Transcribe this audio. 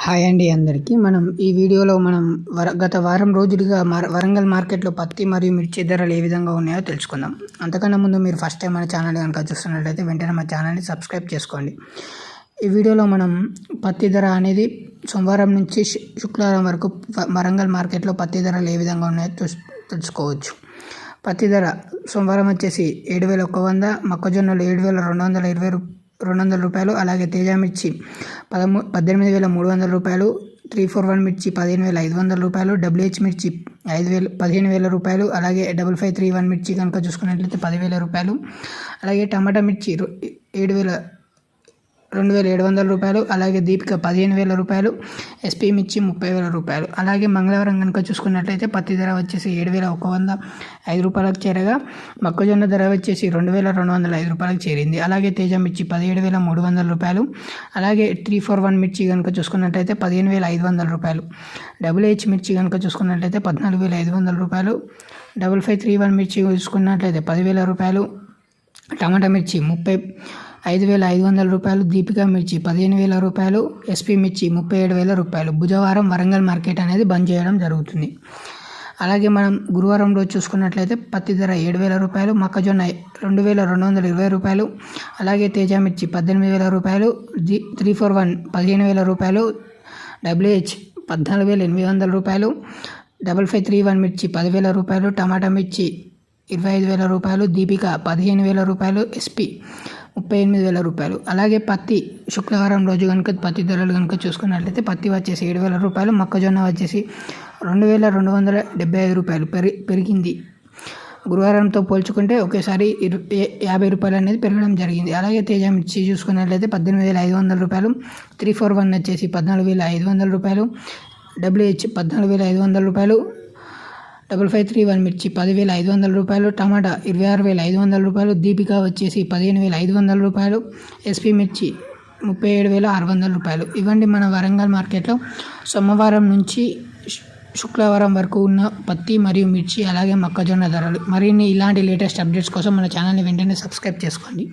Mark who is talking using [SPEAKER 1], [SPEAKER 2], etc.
[SPEAKER 1] Hi అండి అందరికీ. మనం ఈ వీడియోలో గత వారం రోజులుగా వరంగల్ మార్కెట్‌లో పత్తి మరియు మిర్చి ధరలు ఏ విధంగా ఉన్నాయో తెలుసుకుందాం. అంతకన్నా ముందు మీరు ఫస్ట్ టైం మన ఛానల్ కనుక చూస్తున్నట్లయితే వెంటనే మా ఛానల్‌ని సబ్స్క్రైబ్ చేసుకోండి. ఈ వీడియోలో మనం పత్తి ధర అనేది సోమవారం నుంచి శుక్రవారం వరకు వరంగల్ మార్కెట్‌లో పత్తి ధరలు ఏ విధంగా ఉన్నాయో తెలుసుకోవచ్చు. పత్తి ధర సోమవారం వచ్చేసి 7,100, మొక్కజొన్నలు 7,200 రూపాయలు, అలాగే తేజ మిర్చి 18,300 రూపాయలు, 341 మిర్చి 15,500 రూపాయలు, WH మిర్చి 15,000 రూపాయలు, అలాగే 5531 మిర్చి కనుక చూసుకున్నట్లయితే 10,000 రూపాయలు, అలాగే టమాటా మిర్చి 2,700 రూపాయలు, అలాగే దీపిక 15,000 రూపాయలు, SP మిర్చి 30,000 రూపాయలు. అలాగే మంగళవారం కనుక చూసుకున్నట్లయితే పత్తి ధర వచ్చేసి 7,105 రూపాయలకు చేరగా మొక్కజొన్న ధర వచ్చేసి 2,205 రూపాయలకు చేరింది. అలాగే తేజ మిర్చి 17,300 రూపాయలు, అలాగే 341 మిర్చి కనుక చూసుకున్నట్లయితే 15,500 రూపాయలు, WH మిర్చి కనుక చూసుకున్నట్లయితే 14,500 రూపాయలు, 5531 మిర్చి చూసుకున్నట్లయితే 10,000 రూపాయలు, టమాటా మిర్చి 35,500 రూపాయలు, దీపిక మిర్చి 15,000 రూపాయలు, SP మిర్చి 37,000 రూపాయలు. బుధవారం వరంగల్ మార్కెట్ అనేది బంద్ చేయడం జరుగుతుంది. అలాగే మనం గురువారం రోజు చూసుకున్నట్లయితే పత్తి ధర 7,000 రూపాయలు, మొక్కజొన్న 2,220 రూపాయలు, అలాగే తేజ మిర్చి 18,000 రూపాయలు, 341 15,000 రూపాయలు, WH 14,800 రూపాయలు, 5531 మిర్చి 10,000 రూపాయలు, టమాటా మిర్చి 25,000 రూపాయలు, దీపిక 15,000 రూపాయలు, SP 38,000 రూపాయలు. అలాగే పత్తి శుక్రవారం రోజు కనుక పత్తి ధరలు కనుక చూసుకున్నట్లయితే పత్తి వచ్చేసి 7,000 రూపాయలు, మొక్కజొన్న వచ్చేసి 2,275 రూపాయలు పెరిగింది. గురువారంతో పోల్చుకుంటే ఒకేసారి 50 రూపాయలు అనేది పెరగడం జరిగింది. అలాగే తేజ మిర్చి చూసుకున్నట్లయితే 18,500 రూపాయలు, 341 వచ్చేసి 14,500 రూపాయలు, WH 14,500 రూపాయలు, 5531 మిర్చి 10,500 రూపాయలు, టమాటా 26,500 రూపాయలు, దీపిక వచ్చేసి 15,500 రూపాయలు, SP మిర్చి 37,600 రూపాయలు. ఇవ్వండి మన వరంగల్ మార్కెట్లో సోమవారం నుంచి శుక్రవారం వరకు ఉన్న పత్తి మరియు మిర్చి అలాగే మొక్కజొన్న ధరలు. మరిన్ని ఇలాంటి లేటెస్ట్ అప్డేట్స్ కోసం మన ఛానల్ని వెంటనే సబ్స్క్రైబ్ చేసుకోండి.